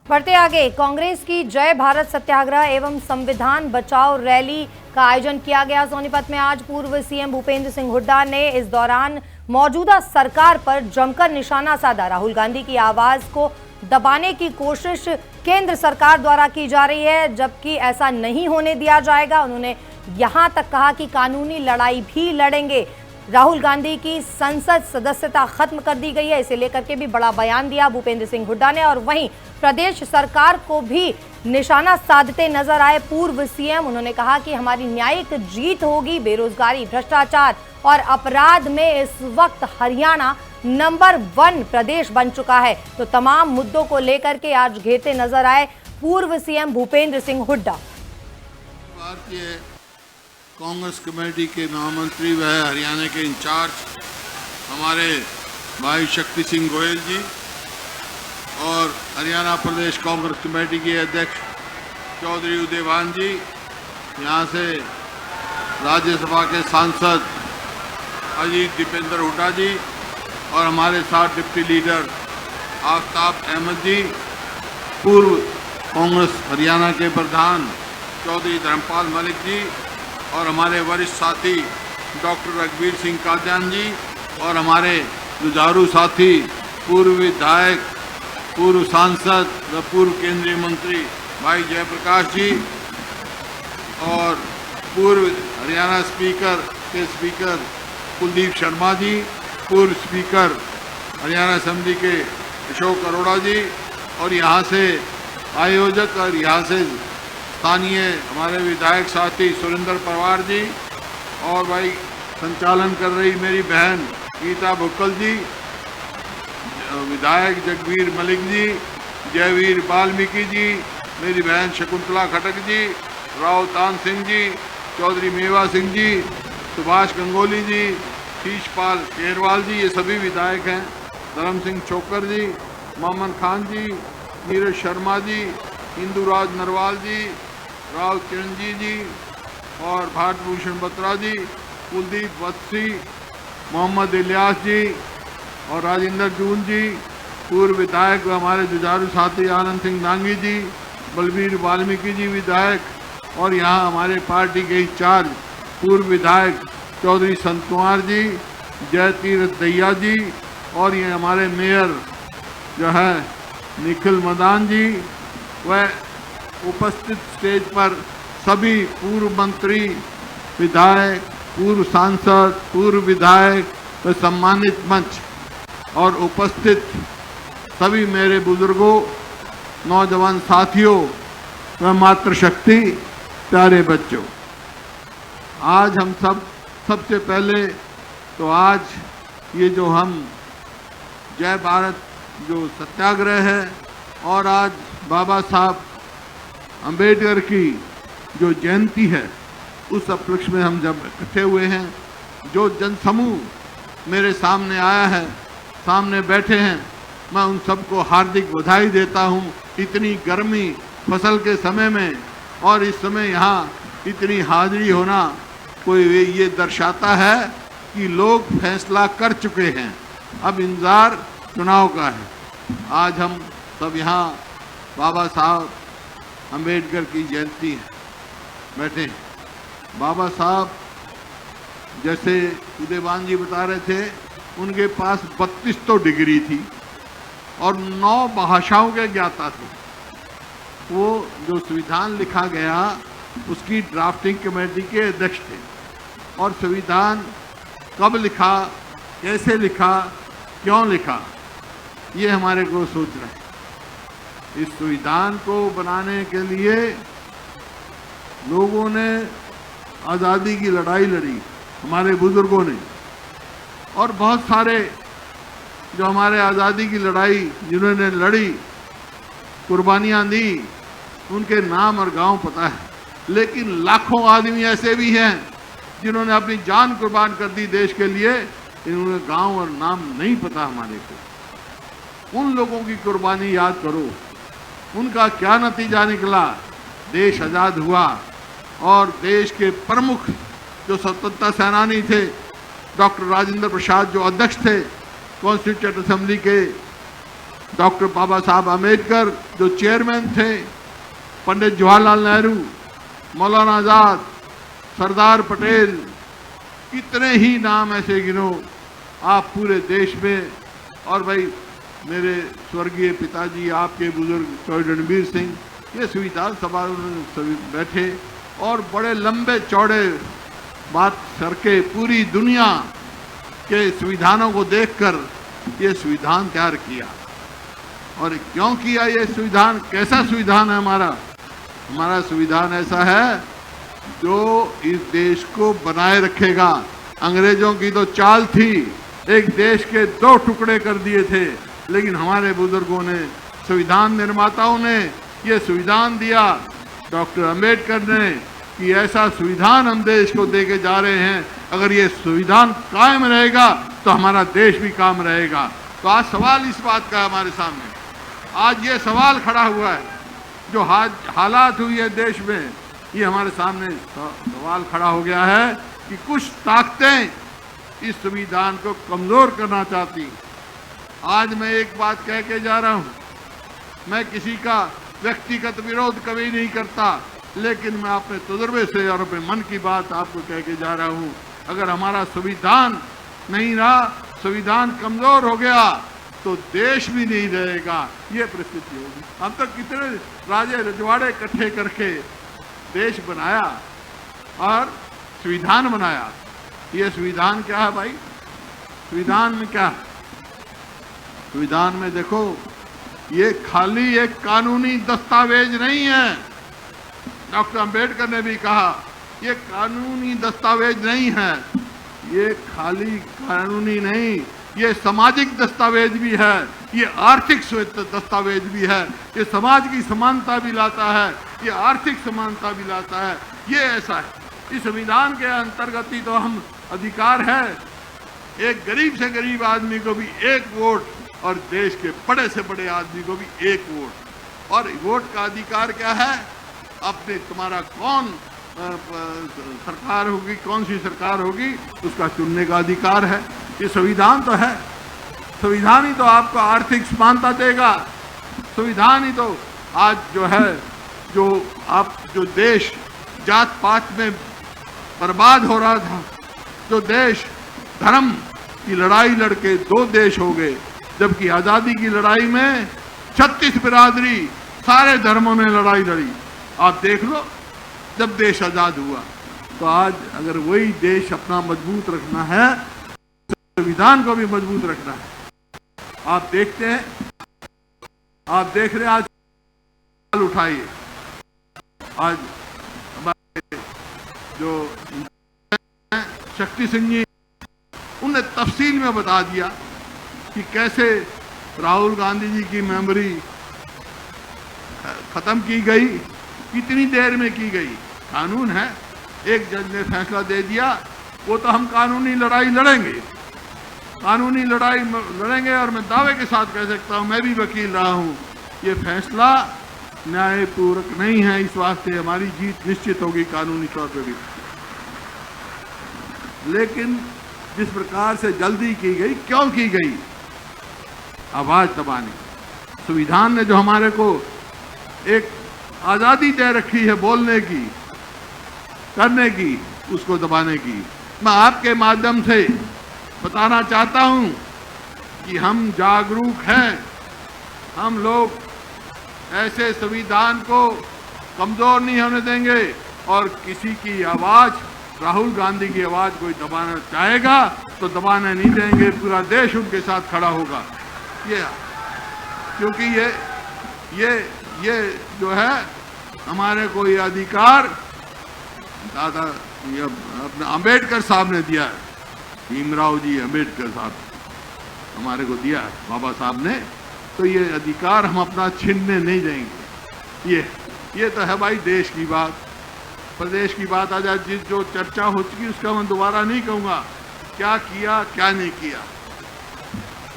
बढ़ते आगे, कांग्रेस की जय भारत सत्याग्रह एवं संविधान बचाओ रैली का आयोजन किया गया। सोनीपत में आज पूर्व सीएम भूपेंद्र सिंह हुड्डा ने इस दौरान मौजूदा सरकार पर जमकर निशाना साधा। राहुल गांधी की आवाज को दबाने की कोशिश केंद्र सरकार द्वारा की जा रही है, जबकि ऐसा नहीं होने दिया जाएगा। उन्होंने यहां तक कहा कि कानूनी लड़ाई भी लड़ेंगे। राहुल गांधी की संसद सदस्यता खत्म कर दी गई है, इसे लेकर के भी बड़ा बयान दिया भूपेंद्र सिंह हुड्डा ने। और वहीं प्रदेश सरकार को भी निशाना साधते नजर आए पूर्व सीएम। उन्होंने कहा कि हमारी न्यायिक जीत होगी। बेरोजगारी, भ्रष्टाचार और अपराध में इस वक्त हरियाणा नंबर 1 प्रदेश बन चुका है। तो तमाम मुद्दों को लेकर के आज घेरते नजर आए पूर्व सीएम भूपेंद्र सिंह हुड्डा। भारतीय कांग्रेस कमेटी के महामंत्री व हरियाणा के इंचार्ज हमारे भाई शक्ति सिंह गोयल जी और हरियाणा प्रदेश कांग्रेस कमेटी के अध्यक्ष चौधरी उदयभान जी, यहाँ से राज्यसभा के सांसद अजीत दीपेंद्र हुड्डा जी और हमारे साथ डिप्टी लीडर आफ्ताब अहमद जी, पूर्व कांग्रेस हरियाणा के प्रधान चौधरी धर्मपाल मलिक जी और हमारे वरिष्ठ साथी डॉक्टर रघुवीर सिंह कादियान जी और हमारे जुझारू साथी पूर्व विधायक, पूर्व सांसद व पूर्व केंद्रीय मंत्री भाई जयप्रकाश जी और पूर्व हरियाणा स्पीकर के स्पीकर कुलदीप शर्मा जी, पूर्व स्पीकर हरियाणा असेंबली के अशोक अरोड़ा जी और यहाँ से आयोजक और यहाँ से स्थानीय हमारे विधायक साथी सुरेंद्र पवार जी और भाई संचालन कर रही मेरी बहन गीता भुक्कल जी, विधायक जगवीर मलिक जी, जयवीर वाल्मीकि जी, मेरी बहन शकुंतला खटक जी, राव तान सिंह जी, चौधरी मेवा सिंह जी, सुभाष गंगोली जी, शीशपाल केरवाल जी, ये सभी विधायक हैं, धर्म सिंह छोकर जी, मोहम्मद खान जी, नीरज शर्मा जी, इंदुराज नरवाल जी, राव चिरंजी जी और भारत भूषण बत्रा जी, कुलदीप वत्सी, मोहम्मद इलियास जी और राजेंद्र जून जी, पूर्व विधायक व हमारे जुझारू साथी आनंद सिंह दांगी जी, बलबीर वाल्मीकि जी विधायक और यहाँ हमारे पार्टी के इंचार्ज पूर्व विधायक चौधरी संत कुमार जी, जय तीरथ दैया जी और ये हमारे मेयर जो है निखिल मदान जी व उपस्थित स्टेज पर सभी पूर्व मंत्री, विधायक, पूर्व सांसद, पूर्व विधायक व सम्मानित मंच और उपस्थित सभी मेरे बुजुर्गों, नौजवान साथियों व मातृशक्ति प्यारे बच्चों, आज हम सबसे पहले तो आज ये जो हम जय भारत जो सत्याग्रह है और आज बाबा साहब अंबेडकर की जो जयंती है उस उपलक्ष्य में हम जब इकट्ठे हुए हैं, जो जनसमूह मेरे सामने आया है, सामने बैठे हैं, मैं उन सबको हार्दिक बधाई देता हूं। इतनी गर्मी फसल के समय में और इस समय यहाँ इतनी हाजिरी होना कोई ये दर्शाता है कि लोग फैसला कर चुके हैं, अब इंतजार चुनाव का है। आज हम सब यहाँ बाबा साहब अंबेडकर की जयंती है बैठे। बाबा साहब जैसे उदयभान जी बता रहे थे, उनके पास 32 तो डिग्री थी और 9 भाषाओं के ज्ञाता थे। वो जो संविधान लिखा गया उसकी ड्राफ्टिंग कमेटी के अध्यक्ष थे और संविधान कब लिखा, कैसे लिखा, क्यों लिखा, ये हमारे को सोचना है। इस संविधान को बनाने के लिए लोगों ने आज़ादी की लड़ाई लड़ी, हमारे बुजुर्गों ने, और बहुत सारे जो हमारे आज़ादी की लड़ाई जिन्होंने लड़ी, कुर्बानियाँ दी, उनके नाम और गांव पता है। लेकिन लाखों आदमी ऐसे भी हैं जिन्होंने अपनी जान कुर्बान कर दी देश के लिए, इन्होंने गांव और नाम नहीं पता हमारे को। उन लोगों की कुर्बानी याद करो, उनका क्या नतीजा निकला। देश आज़ाद हुआ और देश के प्रमुख जो स्वतंत्रता सेनानी थे, डॉक्टर राजेंद्र प्रसाद जो अध्यक्ष थे कॉन्स्टिट्यूएंट असेंबली के, डॉक्टर बाबा साहब आम्बेडकर जो चेयरमैन थे, पंडित जवाहरलाल नेहरू, मौलाना आजाद, सरदार पटेल, कितने ही नाम ऐसे गिनो आप पूरे देश में। और भाई मेरे स्वर्गीय पिताजी, आपके बुजुर्ग चौधरी रणबीर सिंह, ये संविधान सभा में सभी बैठे और बड़े लंबे चौड़े बात करके पूरी दुनिया के संविधानों को देखकर ये संविधान तैयार किया। और क्यों किया ये संविधान? कैसा संविधान है हमारा? हमारा संविधान ऐसा है जो इस देश को बनाए रखेगा। अंग्रेजों की तो चाल थी, एक देश के दो टुकड़े कर दिए थे, लेकिन हमारे बुजुर्गों ने, संविधान निर्माताओं ने ये संविधान दिया, डॉक्टर अंबेडकर ने, कि ऐसा संविधान हम देश को देके जा रहे हैं। अगर ये संविधान कायम रहेगा तो हमारा देश भी कायम रहेगा। तो आज सवाल इस बात का हमारे सामने, आज ये सवाल खड़ा हुआ है, जो हालात हुई है देश में, ये हमारे सामने सवाल खड़ा हो गया है कि कुछ ताकतें इस संविधान को कमजोर करना चाहती। आज मैं एक बात कह के जा रहा हूं, मैं किसी का व्यक्तिगत विरोध कभी नहीं करता, लेकिन मैं अपने तजुर्बे से और अपने मन की बात आपको कह के जा रहा हूं। अगर हमारा संविधान नहीं रहा, संविधान कमजोर हो गया, तो देश भी नहीं रहेगा, ये परिस्थिति होगी। हम तो कितने राजे रजवाड़े इकट्ठे करके देश बनाया और संविधान बनाया। ये संविधान क्या है भाई? संविधान में क्या है? संविधान में देखो, ये खाली एक कानूनी दस्तावेज नहीं है। डॉक्टर अंबेडकर ने भी कहा ये कानूनी दस्तावेज नहीं है, ये खाली कानूनी नहीं, ये सामाजिक दस्तावेज भी है, ये आर्थिक दस्तावेज भी है, ये समाज की समानता भी लाता है, ये आर्थिक समानता भी लाता है। ये ऐसा है। इस संविधान के अंतर्गत ही तो हम अधिकार है, एक गरीब से गरीब आदमी को भी एक वोट और देश के बड़े से बड़े आदमी को भी एक वोट। और वोट का अधिकार क्या है? अपने तुम्हारा कौन सरकार होगी, कौन सी सरकार होगी, उसका चुनने का अधिकार है। ये संविधान तो है। संविधान ही तो आपको आर्थिक समानता देगा। संविधान ही तो आज जो है, जो देश जात पात में बर्बाद हो रहा था, जो देश धर्म की लड़ाई लड़के दो देश हो गए, जबकि आज़ादी की लड़ाई में 36 बिरादरी सारे धर्मों ने लड़ाई लड़ी। आप देख लो, जब देश आज़ाद हुआ, तो आज अगर वही देश अपना मजबूत रखना है, संविधान को भी मजबूत रखना है। आप देखते हैं, आप देख रहे हैं, आज उठाइए, आज हमारे जो शक्ति सिंह जी, उन्हें तफसील में बता दिया कि कैसे राहुल गांधी जी की मेमोरी खत्म की गई, कितनी देर में की गई। कानून है, एक जज ने फैसला दे दिया, वो तो हम कानूनी लड़ाई लड़ेंगे, कानूनी लड़ाई लड़ेंगे। और मैं दावे के साथ कह सकता हूं, मैं भी वकील रहा हूं, ये फैसला न्यायपूर्वक नहीं है। इस वास्ते हमारी जीत निश्चित होगी कानूनी तौर पर भी। लेकिन जिस प्रकार से जल्दी की गई, क्यों की गई? आवाज दबाने। संविधान ने जो हमारे को एक आज़ादी दे रखी है बोलने की, करने की, उसको दबाने की। मैं आपके माध्यम से बताना चाहता हूं कि हम जागरूक हैं। हम लोग ऐसे संविधान को कमजोर नहीं होने देंगे, और किसी की आवाज, राहुल गांधी की आवाज कोई दबाना चाहेगा तो दबाने नहीं देंगे। पूरा देश उनके साथ खड़ा होगा। ये क्योंकि ये जो है हमारे को ये अधिकार दादा अपने अंबेडकर साहब ने दिया है, भीमराव जी अंबेडकर साहब हमारे को दिया है, बाबा साहब ने। तो ये अधिकार हम अपना छीनने नहीं देंगे। ये तो है भाई देश की बात। प्रदेश की बात आ जाए, जो चर्चा हो चुकी उसका मैं दोबारा नहीं कहूँगा, क्या किया क्या नहीं किया।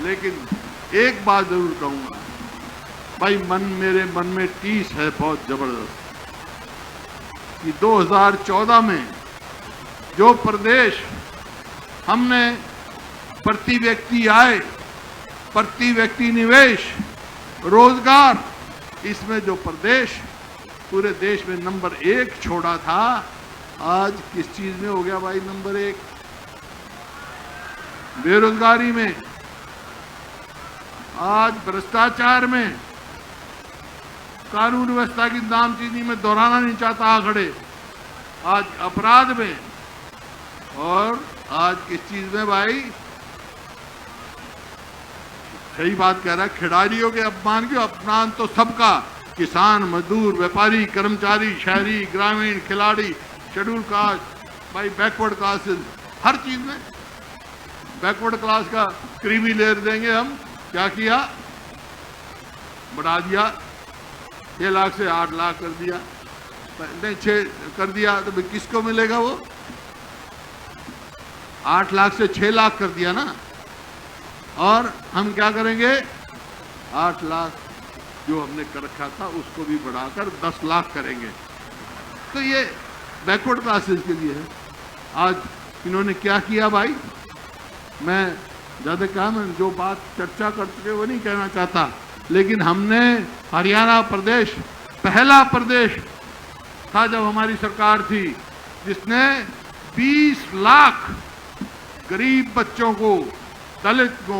लेकिन एक बात जरूर कहूँगा भाई, मेरे मन में टीस है बहुत जबरदस्त कि 2014 में जो प्रदेश हमने प्रति व्यक्ति आय, प्रति व्यक्ति निवेश रोजगार, इसमें जो प्रदेश पूरे देश में नंबर 1 छोड़ा था, आज किस चीज में हो गया भाई नंबर 1? बेरोजगारी में, आज भ्रष्टाचार में, कानून व्यवस्था की नामचीनी में दोहराना नहीं चाहता आंकड़े, आज अपराध में, और आज किस चीज में भाई? सही बात कह रहा है, खिलाड़ियों के अपमान क्यों? अपमान तो सबका, किसान, मजदूर, व्यापारी, कर्मचारी, शहरी, ग्रामीण, खिलाड़ी, शेड्यूल कास्ट, भाई बैकवर्ड क्लासेस, हर चीज में बैकवर्ड क्लास का क्रीमी लेयर देंगे हम। क्या किया? बढ़ा दिया, 6 लाख से 8 लाख कर दिया, नहीं 6 कर दिया, तो किसको मिलेगा वो? 8 लाख से 6 लाख कर दिया ना। और हम क्या करेंगे? 8 लाख जो हमने कर रखा था उसको भी बढ़ाकर 10 लाख करेंगे। तो ये बैकवर्ड क्लासेस के लिए है। आज इन्होंने क्या किया भाई? मैं ज़्यादा काम जो बात चर्चा कर चुके वो नहीं कहना चाहता, लेकिन हमने हरियाणा प्रदेश पहला प्रदेश था जब हमारी सरकार थी जिसने 20 लाख गरीब बच्चों को, दलित को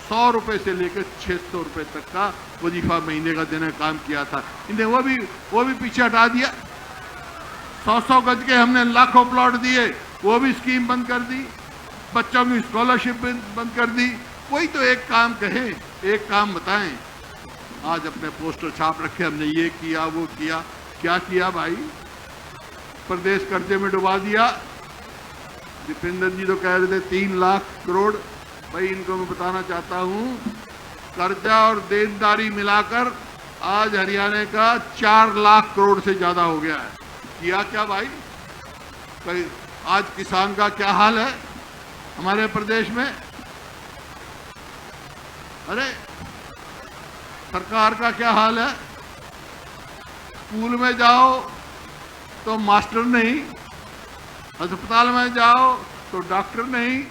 100 रुपए से लेकर 600 रुपए तक का वजीफा महीने का देने का काम किया था। इन्हें वो भी पीछे हटा दिया। 100 गज के हमने लाखों प्लॉट दिए, वो भी स्कीम बंद कर दी। बच्चों की स्कॉलरशिप बंद कर दी। कोई तो एक काम कहे, एक काम बताएं। आज अपने पोस्टर छाप रखे, हमने ये किया वो किया। क्या किया भाई? प्रदेश कर्जे में डुबा दिया। दीपेंद्र जी तो कह रहे थे 3 लाख करोड़। भाई इनको मैं बताना चाहता हूं, कर्जा और देनदारी मिलाकर आज हरियाणा का 4 लाख करोड़ से ज्यादा हो गया है। किया क्या भाई? भाई आज किसान का क्या हाल है हमारे प्रदेश में? अरे सरकार का क्या हाल है? स्कूल में जाओ तो मास्टर नहीं, अस्पताल में जाओ तो डॉक्टर नहीं,